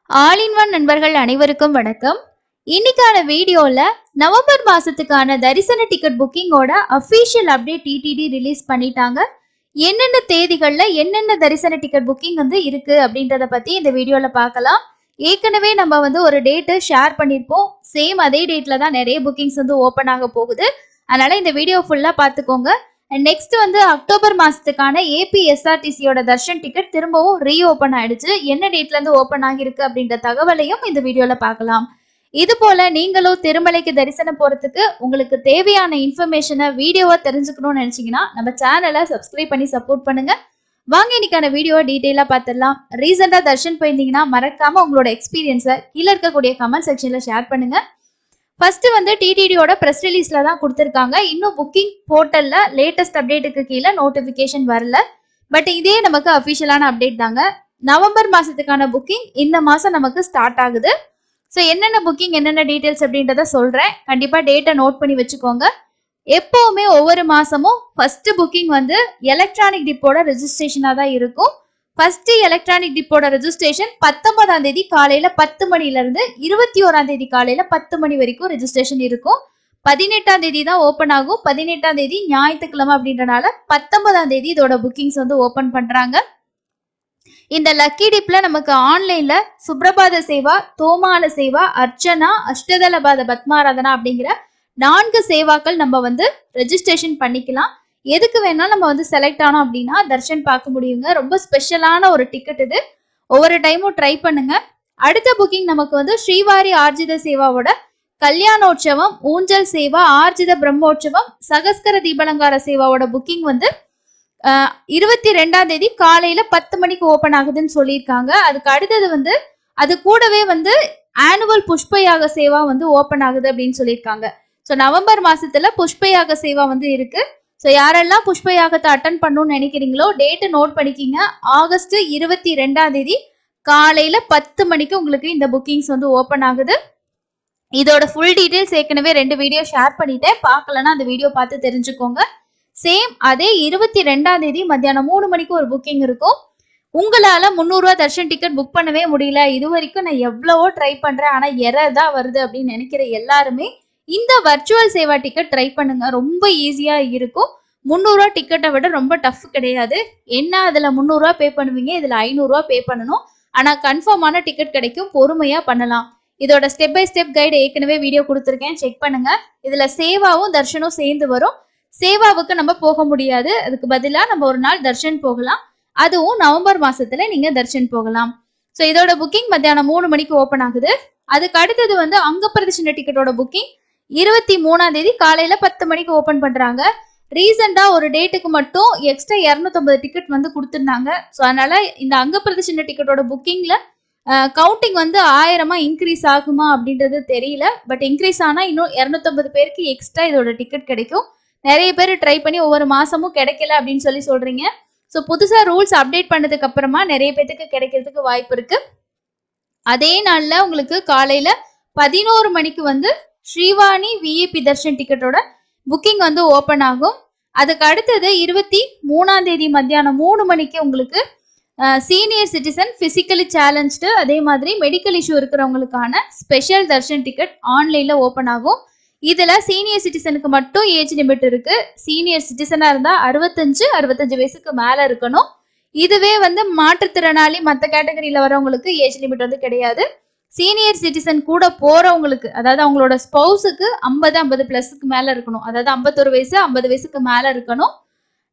All in one நண்பர்கள் அனைவருக்கும் வணக்கம். இன்னைக்கான வீடியோல நவம்பர் மாசத்துக்கான தரிசன டிக்கெட் புக்கிங்கோட அஃபீஷியல் அப்டேட் டிடிடி ரிலீஸ் பண்ணிட்டாங்க. என்னென்ன தேதிகள்ல என்னென்ன தரிசன டிக்கெட் புக்கிங் இருக்கு அப்படின்றத பத்தி இந்த வீடியோல பார்க்கலாம். ஏற்கனவே நம்ம ஒரு டேட் ஷேர் பண்ணிருப்போம். சேம் அதே டேட்ல தான் நிறைய புக்கிங்ஸ் ஓபன் ஆக போகுது. அதனால இந்த வீடியோ ஃபுல்லா பார்த்துக்கோங்க. நெக்ஸ்ட் அக்டோபர் மாசத்துக்கான ஏபிஎஸ்ஆர்டிசியோட தர்ஷன் டிக்கெட் திரும்பவும் ரீஓபன் ஆயிடுச்சு. என்ன டேட்ல இருந்து ஓபன் ஆகிருக்கு அப்படின்ற தகவலையும் இந்த வீடியோல பார்க்கலாம். இது போல நீங்களும் திருமலைக்கு தரிசனம் போறதுக்கு உங்களுக்கு தேவையான இன்ஃபர்மேஷனை வீடியோவா தெரிஞ்சுக்கணும்னு நினைச்சீங்கன்னா நம்ம சேனலை சப்ஸ்கிரைப் பண்ணி சப்போர்ட் பண்ணுங்க. வாங்க இன்னைக்கான வீடியோவை டீட்டெயிலா பார்த்துடலாம். ரீசெண்டா தர்ஷன் போயிருந்தீங்கன்னா மறக்காம உங்களோட எக்ஸ்பீரியன்ஸை கீழே இருக்கக்கூடிய கமெண்ட் செக்ஷன்ல ஷேர் பண்ணுங்க. ஃபர்ஸ்ட் டிடிடியோட பிரஸ் ரிலீஸ்ல தான் கொடுத்துருக்காங்க. இன்னும் புக்கிங் போர்ட்டல்ல லேட்டஸ்ட் அப்டேட்டுக்கு கீழே நோட்டிபிகேஷன் வரல. பட் இதே நமக்கு அஃபிஷியலான அப்டேட் தாங்க. நவம்பர் மாசத்துக்கான புக்கிங் இந்த மாசம் நமக்கு ஸ்டார்ட் ஆகுது. ஸோ என்னென்ன புக்கிங் என்னென்ன டீட்டெயில்ஸ் அப்படின்றத சொல்றேன். கண்டிப்பா டேட்டை நோட் பண்ணி வச்சுக்கோங்க. எப்பவுமே ஒவ்வொரு மாசமும் ஃபர்ஸ்ட் புக்கிங் எலக்ட்ரானிக் டிப்போட ரெஜிஸ்ட்ரேஷனா தான் இருக்கும். ஃபர்ஸ்ட் எலக்ட்ரானிக் டிப்போட ரெஜிஸ்ட்ரேஷன் 19ஆம் தேதி காலையில 10 மணில இருந்து 21ஆம் தேதி காலையில 10 மணி வரைக்கும் ரெஜிஸ்ட்ரேஷன் இருக்கும். 18ஆம் தேதி தான் ஓபன் ஆகும். 18ஆம் தேதி ஞாயிற்றுக்கிழமை அப்படின்றனால 19ஆம் தேதி இதோட புக்கிங்ஸ் ஓபன் பண்றாங்க. இந்த லக்கி டிப்ல நமக்கு ஆன்லைன்ல சுப்ரபாத சேவா, தோமால சேவா, அர்ச்சனா, அஷ்டதலபாத பத்மாராதனா அப்படிங்கிற 4 சேவாக்கள் நம்ம ரெஜிஸ்ட்ரேஷன் பண்ணிக்கலாம். எதுக்கு வேணாலும் நம்ம செலக்ட் ஆனோம் அப்படின்னா தர்ஷன் பார்க்க முடியுங்க. ரொம்ப ஸ்பெஷலான ஒரு டிக்கெட் இது. ஒவ்வொரு டைமும் ட்ரை பண்ணுங்க. அடுத்த புக்கிங் நமக்கு ஸ்ரீவாரி ஆர்ஜித சேவாவோட கல்யாணோற்சவம், ஊஞ்சல் சேவா, ஆர்ஜித பிரம்மோற்சவம், சகஸ்கர தீபலங்கார சேவாவோட புக்கிங் 22ஆம் தேதி காலையில 10 மணிக்கு ஓபன் ஆகுதுன்னு சொல்லியிருக்காங்க. அதுக்கு அடுத்தது அது கூடவே ஆனுவல் புஷ்பயாக சேவா ஓபன் ஆகுது அப்படின்னு சொல்லியிருக்காங்க. ஸோ நவம்பர் மாசத்துல புஷ்பயாக சேவா இருக்கு. ஸோ யாரெல்லாம் புஷ்பயாகத்தை அட்டன் பண்ணணும்னு நினைக்கிறீங்களோ டேட்டு நோட் பண்ணிக்கிங்க. ஆகஸ்ட் 22ஆம் தேதி காலையில 10 மணிக்கு உங்களுக்கு இந்த புக்கிங்ஸ் ஓபன் ஆகுது. இதோட ஃபுல் டீடைல்ஸ் ஏற்கனவே 2 வீடியோ ஷேர் பண்ணிட்டேன். பார்க்கலன்னா அந்த வீடியோ பார்த்து தெரிஞ்சுக்கோங்க. சேம் அதே 22ஆம் தேதி மத்தியானம் 3 மணிக்கு ஒரு புக்கிங் இருக்கும். உங்களால 300 ரூபா தர்ஷன் டிக்கெட் புக் பண்ணவே முடியல, இது வரைக்கும் நான் எவ்வளவோ ட்ரை பண்றேன் ஆனா எரர் தான் வருது அப்படின்னு நினைக்கிற எல்லாருமே இந்த வர்ச்சுவல் சேவா டிக்கெட் ட்ரை பண்ணுங்க. ரொம்ப ஈஸியா இருக்கும். 300 ரூபா டிக்கெட்டை விட ரொம்ப டஃப் கிடையாது. என்ன அதுல 300 ரூபா பே பண்ணுவீங்க, இதுல 500 ரூபா பே பண்ணணும். ஆனா கன்ஃபார்மான டிக்கெட் கிடைக்கும். பொறுமையா பண்ணலாம். இதோட ஸ்டெப் பை ஸ்டெப் கைடு ஏற்கனவே வீடியோ கொடுத்துருக்கேன், செக் பண்ணுங்க. இதுல சேவாவும் தர்ஷனும் சேர்ந்து வரும். சேவாவுக்கு நம்ம போக முடியாது, அதுக்கு பதிலா நம்ம ஒரு நாள் தர்ஷன் போகலாம். அதுவும் நவம்பர் மாசத்துல நீங்க தர்ஷன் போகலாம். ஸோ இதோட புக்கிங் மத்தியானம் 3 மணிக்கு ஓபன் ஆகுது. அதுக்கு அடுத்தது அங்க பிரதர்ஷன டிக்கெட்டோட புக்கிங் 23ஆம் தேதி காலையில 10 மணிக்கு ஓபன் பண்றாங்க. ரீசெண்டா ஒரு டேட்டுக்கு மட்டும் எக்ஸ்ட்ரா 250 டிக்கெட் கொடுத்துருந்தாங்க. ஸோ அதனால இந்த அங்க பிரதர்ஷன டிக்கெட்டோட புக்கிங்ல கவுண்டிங் 1000 இன்க்ரீஸ் ஆகுமா அப்படின்றது தெரியல. பட் இன்க்ரீஸ் ஆனா இன்னும் 250 பேருக்கு எக்ஸ்ட்ரா இதோட டிக்கெட் கிடைக்கும். நிறைய பேர் ட்ரை பண்ணி ஒவ்வொரு மாசமும் கிடைக்கல அப்படின்னு சொல்றீங்க. ஸோ புதுசா ரூல்ஸ் அப்டேட் பண்ணதுக்கு அப்புறமா நிறைய பேருக்கு கிடைக்கிறதுக்கு வாய்ப்பு இருக்கு. அதே நாள்ல உங்களுக்கு காலையில 11 மணிக்கு ஸ்ரீவாணி விஐபி தர்ஷன் டிக்கெட்டோட புக்கிங் ஓபன் ஆகும். அதுக்கு அடுத்தது 23ஆம் தேதி மத்தியானம் 3 மணிக்கு உங்களுக்கு சீனியர் சிட்டிசன், பிசிக்கலி சேலஞ்சு, அதே மாதிரி மெடிக்கல் இஷ்யூ இருக்கிறவங்களுக்கான ஸ்பெஷல் தர்ஷன் டிக்கெட் ஆன்லைன்ல ஓபன் ஆகும். இதுல சீனியர் சிட்டிசனுக்கு மட்டும் ஏஜ் லிமிட் இருக்கு. சீனியர் சிட்டிசனா இருந்தா 65 வயசுக்கு மேல இருக்கணும். இதுவே மாற்றுத்திறனாளி மற்ற கேட்டகரியில வரவங்களுக்கு ஏஜ் லிமிட் கிடையாது. சீனியர் சிட்டிசன் கூட போறவங்களுக்கு, அதாவது அவங்களோட ஸ்பௌஸுக்கு 50 பிளஸ்க்கு மேல இருக்கணும். அதாவது 51 வயசு 50 வயசுக்கு மேல இருக்கணும்.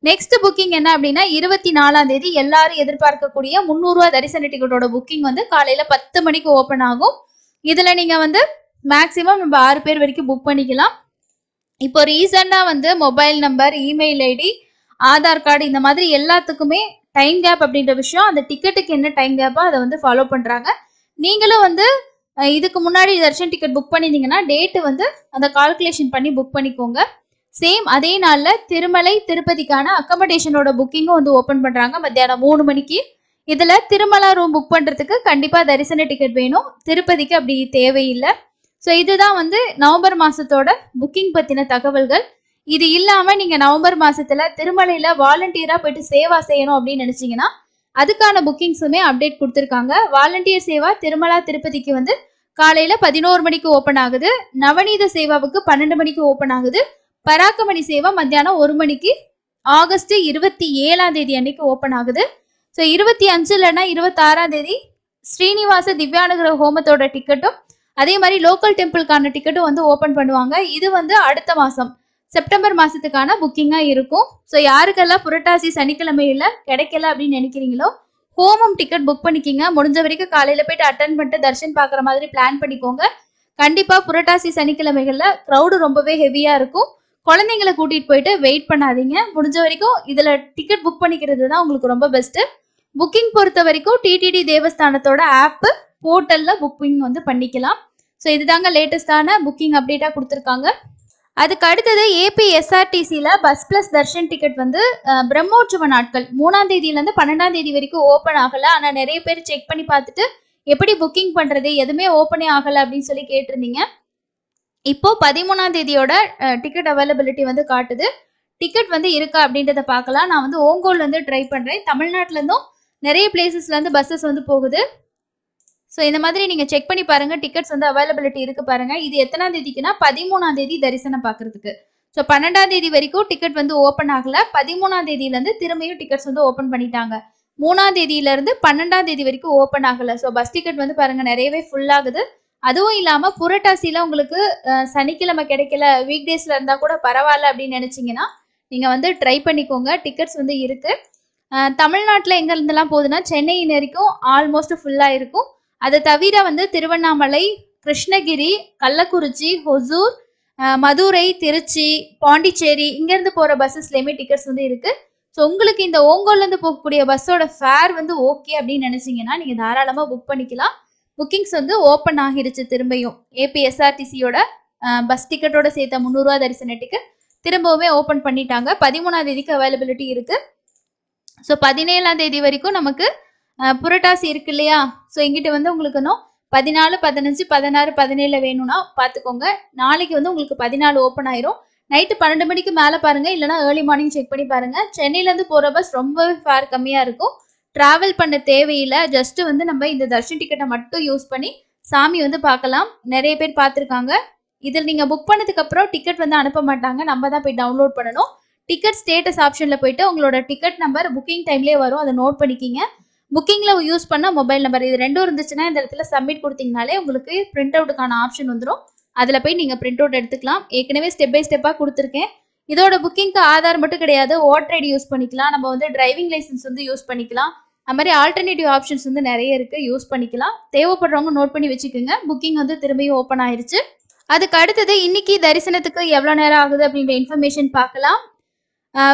நெக்ஸ்ட் புக்கிங் என்ன அப்படின்னா 24ஆம் தேதி எல்லாரும் எதிர்பார்க்கக்கூடிய 300 ரூபா தரிசன டிக்கெட்டோட புக்கிங் காலையில 10 மணிக்கு ஓபன் ஆகும். இதுல நீங்க மேக்சிமம் நம்ம 6 பேர் வரைக்கும் புக் பண்ணிக்கலாம். இப்போ ரீசெண்டா mobile number, email ID, Aadhaar card இந்த மாதிரி எல்லாத்துக்குமே டைம் கேப் அப்படின்ற விஷயம், அந்த டிக்கெட்டுக்கு என்ன டைம் கேப்போ அதை ஃபாலோ பண்றாங்க. நீங்களும் இதுக்கு முன்னாடி தர்ஷன் டிக்கெட் புக் பண்ணிருந்தீங்கன்னா டேட்டு அந்த கால்குலேஷன் பண்ணி புக் பண்ணிக்கோங்க. சேம் அதே நாள்ல திருமலை திருப்பதிக்கான அக்கமடேஷனோட புக்கிங்கும் ஓபன் பண்றாங்க மத்தியானம் 3 மணிக்கு. இதுல திருமலா ரூம் புக் பண்றதுக்கு கண்டிப்பா தரிசன டிக்கெட் வேணும். திருப்பதிக்கு அப்படி தேவையில்லை. ஸோ இதுதான் நவம்பர் மாசத்தோட புக்கிங் பத்தின தகவல்கள். இது இல்லாம நீங்க நவம்பர் மாசத்துல திருமலையில வாலண்டியரா போயிட்டு சேவா செய்யணும் அப்படின்னு நினைச்சீங்கன்னா அதுக்கான புக்கிங்ஸுமே அப்டேட் கொடுத்துருக்காங்க. வாலண்டியர் சேவா திருமலா திருப்பதிக்கு வந்து காலையில 11 மணிக்கு ஓப்பன் ஆகுது. நவநீத சேவாவுக்கு 12 மணிக்கு ஓப்பன் ஆகுது. பராக்கமணி சேவா மத்தியானம் 1 மணிக்கு ஆகஸ்ட் 27ஆம் தேதி அன்னைக்கு ஓப்பன் ஆகுது. ஸோ 25 இல்லைன்னா 26ஆம் தேதி ஸ்ரீனிவாச திவ்யானுகிரக ஹோமத்தோட டிக்கெட்டும் அதே மாதிரி லோக்கல் டெம்பிளுக்கான டிக்கெட்டும் வந்து ஓப்பன் பண்ணுவாங்க. இது வந்து அடுத்த மாசம் செப்டம்பர் மாசத்துக்கான புக்கிங்கா இருக்கும். ஸோ யாருக்கெல்லாம் புரட்டாசி சனிக்கிழமையில கிடைக்கல அப்படின்னு நினைக்கிறீங்களோ ஹோமம் டிக்கெட் புக் பண்ணிக்கிங்க. முடிஞ்ச வரைக்கும் காலையில போயிட்டு அட்டன் பண்ணிட்டு தர்ஷன் பாக்குற மாதிரி பிளான் பண்ணிக்கோங்க. கண்டிப்பா புரட்டாசி சனிக்கிழமைகள்ல க்ரௌடு ரொம்பவே ஹெவியா இருக்கும். குழந்தைங்களை கூட்டிட்டு போயிட்டு வெயிட் பண்ணாதீங்க. முடிஞ்ச வரைக்கும் இதுல டிக்கெட் புக் பண்ணிக்கிறது தான் உங்களுக்கு ரொம்ப பெஸ்ட். புக்கிங் பொறுத்த வரைக்கும் டிடிடி தேவஸ்தானத்தோட ஆப் போர்ட்டல்ல புக்கிங் வந்து பண்ணிக்கலாம். ஸோ இதுதாங்க லேட்டஸ்டான புக்கிங் அப்டேட்டா கொடுத்துருக்காங்க. அதுக்கு அடுத்தது ஏபிஎஸ்ஆர்டிசியில் பஸ் பிளஸ் தர்ஷன் டிக்கெட் வந்து பிரம்மோற்சவ நாட்கள் 3ஆம் தேதியிலேருந்து 12ஆம் தேதி வரைக்கும் ஓப்பன் ஆகலை. ஆனால் நிறைய பேர் செக் பண்ணி பார்த்துட்டு எப்படி புக்கிங் பண்ணுறது எதுவுமே ஓப்பனே ஆகலை அப்படின்னு சொல்லி கேட்டிருந்தீங்க. இப்போ 13ஆம் தேதியோட டிக்கெட் அவைலபிலிட்டி வந்து காட்டுது. டிக்கெட் வந்து இருக்கா அப்படின்றத பார்க்கலாம். நான் வந்து ஓங்கோல்லேருந்து ட்ரை பண்ணுறேன். தமிழ்நாட்டிலேருந்தும் நிறைய பிளேசஸ்லேருந்து பஸ்ஸஸ் வந்து போகுது. ஸோ இந்த மாதிரி நீங்கள் செக் பண்ணி பாருங்கள். டிக்கெட்ஸ் வந்து அவைலபிலிட்டி இருக்குது பாருங்கள். இது எத்தனாம் தேதிக்குன்னா 13ஆம் தேதி தரிசனம் பார்க்குறதுக்கு. ஸோ 12ஆம் தேதி வரைக்கும் டிக்கெட் வந்து ஓப்பன் ஆகலை. 13ஆம் தேதியிலேருந்து திரும்பியும் டிக்கெட்ஸ் வந்து ஓப்பன் பண்ணிட்டாங்க. 3ஆம் தேதியிலேருந்து 12ஆம் தேதி வரைக்கும் ஓப்பன் ஆகலை. ஸோ பஸ் டிக்கெட் வந்து பாருங்கள் நிறையவே ஃபுல் ஆகுது. அதுவும் இல்லாமல் புரட்டாசியில் உங்களுக்கு சனிக்கிழமை கிடைக்கல, வீக் டேஸில் இருந்தால் கூட பரவாயில்ல அப்படின்னு நினச்சிங்கன்னா நீங்கள் வந்து ட்ரை பண்ணிக்கோங்க. டிக்கெட்ஸ் வந்து இருக்குது. தமிழ்நாட்டில் எங்கேருந்துலாம் போகுதுன்னா சென்னை வரைக்கும் ஆல்மோஸ்ட் ஃபுல்லாக இருக்கும். அதை தவிர வந்து திருவண்ணாமலை, கிருஷ்ணகிரி, கள்ளக்குறிச்சி, ஹொசூர், மதுரை, திருச்சி, பாண்டிச்சேரி இங்கேருந்து போகிற பஸ்ஸஸ்லேயுமே டிக்கெட்ஸ் வந்து இருக்குது. ஸோ உங்களுக்கு இந்த ஓங்கோல்லேருந்து போகக்கூடிய பஸ்ஸோட ஃபேர் வந்து ஓகே அப்படின்னு நினச்சிங்கன்னா நீங்கள் தாராளமாக புக் பண்ணிக்கலாம். புக்கிங்ஸ் வந்து ஓப்பன் ஆகிருச்சு. திரும்பியும் ஏபிஎஸ்ஆர்டிசியோட பஸ் டிக்கெட்டோட சேர்த்த 300 ரூபா தரிசன டிக்கெட் திரும்பவுமே ஓப்பன் பண்ணிட்டாங்க. 13ஆம் தேதிக்கு அவைலபிலிட்டி இருக்குது. ஸோ 17ஆம் தேதி வரைக்கும் நமக்கு புரட்டாசி இருக்கு இல்லையா? ஸோ எங்கிட்ட வந்து உங்களுக்கு இன்னும் 14, 15, 16, 17 வேணும்னா பார்த்துக்கோங்க. நாளைக்கு வந்து உங்களுக்கு 14 ஓப்பன் ஆயிரும். நைட்டு 12 மணிக்கு மேலே பாருங்க, இல்லைனா ஏர்லி மார்னிங் செக் பண்ணி பாருங்க. சென்னையிலேருந்து போகிற பஸ் ரொம்பவே ஃபேர் கம்மியாக இருக்கும். ட்ராவல் பண்ண தேவையில்லை. ஜஸ்ட் வந்து நம்ம இந்த தர்ஷன் டிக்கெட்டை மட்டும் யூஸ் பண்ணி சாமி வந்து பார்க்கலாம். நிறைய பேர் பார்த்துருக்காங்க. இதில் நீங்கள் புக் பண்ணதுக்கப்புறம் டிக்கெட் வந்து அனுப்ப மாட்டாங்க. நம்ம தான் போய் டவுன்லோட் பண்ணணும். டிக்கெட் ஸ்டேட்டஸ் ஆப்ஷனில் போயிட்டு உங்களோட டிக்கெட் நம்பர் புக்கிங் டைம்லேயே வரும். அதை நோட் பண்ணிக்கிங்க. புக்கிங்கில் யூஸ் பண்ண மொபைல் நம்பர் இது ரெண்டும் இருந்துச்சுன்னா இந்த இடத்துல சப்மிட் கொடுத்தீங்கனாலே உங்களுக்கு பிரிண்ட் அவுட்டுக்கான ஆப்ஷன் வந்துடும். அதில் போய் நீங்கள் பிரிண்ட் அவுட் எடுத்துக்கலாம். ஏற்கனவே ஸ்டெப் பை ஸ்டெப்பாக கொடுத்துருக்கேன். இதோட புக்கிங்க்கு ஆதார் மட்டும் கிடையாது, ஓட்டர் ஐடி யூஸ் பண்ணிக்கலாம். நம்ம வந்து டிரைவிங் லைசன்ஸ் வந்து யூஸ் பண்ணிக்கலாம். அது மாதிரி ஆல்டர்னேட்டிவ் ஆப்ஷன்ஸ் வந்து நிறைய இருக்குது, யூஸ் பண்ணிக்கலாம். தேவைப்படுறவங்க நோட் பண்ணி வச்சுக்கோங்க. புக்கிங் வந்து திரும்பியும் ஓப்பன் ஆயிருச்சு. அதுக்கு அடுத்தது இன்னைக்கு தரிசனத்துக்கு எவ்வளோ நேரம் ஆகுது அப்படின்ற இன்ஃபர்மேஷன் பார்க்கலாம்.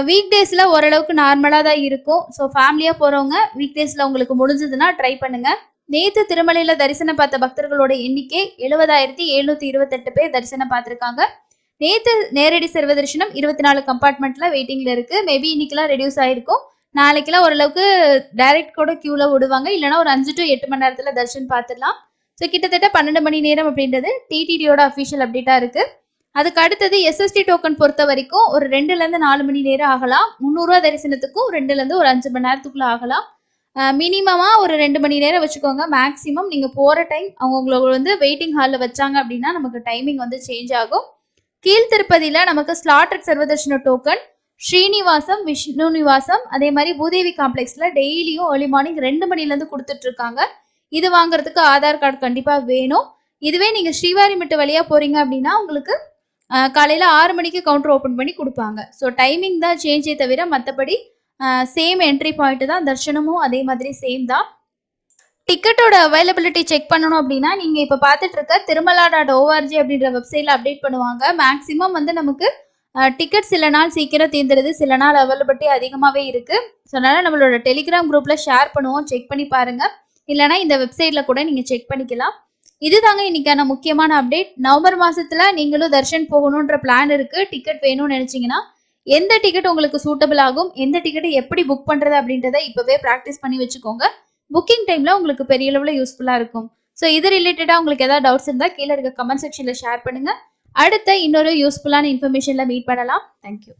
வீக் டேஸில் ஓரளவுக்கு நார்மலாக தான் இருக்கும். ஸோ ஃபேமிலியாக போகிறவங்க வீக் டேஸில் உங்களுக்கு முடிஞ்சதுன்னா ட்ரை பண்ணுங்கள். நேற்று திருமலையில் தரிசனம் பார்த்த பக்தர்களோட எண்ணிக்கை 70,728 பேர் தரிசனம் பார்த்துருக்காங்க. நேற்று நேரடி சர்வ தரிசனம் 24 கம்பார்ட்மெண்ட்டில் வெயிட்டிங்கில் இருக்குது. மேபி இன்னைக்கெல்லாம் ரெடியூஸ் ஆகிருக்கும். நாளைக்கெல்லாம் ஓரளவுக்கு டைரக்ட் கூட க்யூவில் விடுவாங்க. இல்லைனா ஒரு 5 to 8 மணி நேரத்தில் தரிசனம் பார்த்துடலாம். ஸோ கிட்டத்தட்ட 12 மணி நேரம் அப்படின்றது டிடிடியோட அஃபிஷியல் அப்டேட்டாக இருக்குது. அதுக்கு அடுத்தது எஸ்எஸ்டி டோக்கன் பொறுத்த வரைக்கும் ஒரு 2லேருந்து 4 மணி நேரம் ஆகலாம். 300 ரூபா தரிசனத்துக்கும் 2லேருந்து ஒரு 5 மணி நேரத்துக்குள்ள ஆகலாம். மினிமமாக ஒரு 2 மணி நேரம் வச்சுக்கோங்க. மேக்ஸிமம் நீங்கள் போகிற டைம் அவங்க உங்களை வந்து வெயிட்டிங் ஹாலில் வச்சாங்க அப்படின்னா நமக்கு டைமிங் வந்து சேஞ்ச் ஆகும். கீழ் திருப்பதியில் நமக்கு ஸ்லாட்டட் சர்வதர்ஷன டோக்கன், ஸ்ரீனிவாசம், விஷ்ணு நிவாசம், அதே மாதிரி பூதேவி காம்ப்ளெக்ஸில் டெய்லியும் ஏர்லி மார்னிங் 2 மணிலேருந்து கொடுத்துட்ருக்காங்க. இது வாங்குறதுக்கு ஆதார் கார்டு கண்டிப்பாக வேணும். இதுவே நீங்கள் ஸ்ரீவாரிமெட்டு வழியாக போகிறீங்க அப்படின்னா உங்களுக்கு காலையில் 6 மணிக்கு கவுண்டர் ஓப்பன் பண்ணி கொடுப்பாங்க. ஸோ டைமிங் தான் சேஞ்சே தவிர மற்றபடி சேம் என்ட்ரி பாயிண்ட் தான். தர்ஷனமும் அதே மாதிரி சேம் தான். டிக்கெட்டோட அவைலபிலிட்டி செக் பண்ணணும் அப்படின்னா நீங்கள் இப்போ பார்த்துட்டு இருக்க திருமலா.org அப்படின்ற வெப்சைட்டில் அப்டேட் பண்ணுவாங்க. மேக்ஸிமம் வந்து நமக்கு டிக்கெட் சில நாள் சீக்கிரம் தீர்ந்துடுது, சில நாள் அவைலபிலிட்டி அதிகமாகவே இருக்குது. ஸோ அதனால் நம்மளோட டெலிகிராம் குரூப்பில் ஷேர் பண்ணுவோம், செக் பண்ணி பாருங்கள். இல்லைனா இந்த வெப்சைட்டில் கூட நீங்கள் செக் பண்ணிக்கலாம். இதுதாங்க இன்னைக்கான முக்கியமான அப்டேட். நவம்பர் மாசத்துல நீங்களும் தர்ஷன் போகணுன்ற பிளான் இருக்கு, டிக்கெட் வேணும்னு நினைச்சீங்கன்னா எந்த டிக்கெட் உங்களுக்கு சூட்டபிள் ஆகும், எந்த டிக்கெட்டை எப்படி புக் பண்றது அப்படின்றத இப்பவே ப்ராக்டிஸ் பண்ணி வச்சுக்கோங்க. புக்கிங் டைம்ல உங்களுக்கு பெரிய அளவில் யூஸ்ஃபுல்லா இருக்கும். ஸோ இது ரிலேட்டடா உங்களுக்கு ஏதாவது டவுட்ஸ் இருந்தால் கீழே இருக்க கமெண்ட் செக்ஷன்ல ஷேர் பண்ணுங்க. அடுத்த இன்னொரு யூஸ்ஃபுல்லான இன்ஃபர்மேஷன்ல மீட் பண்ணலாம். தேங்க்யூ.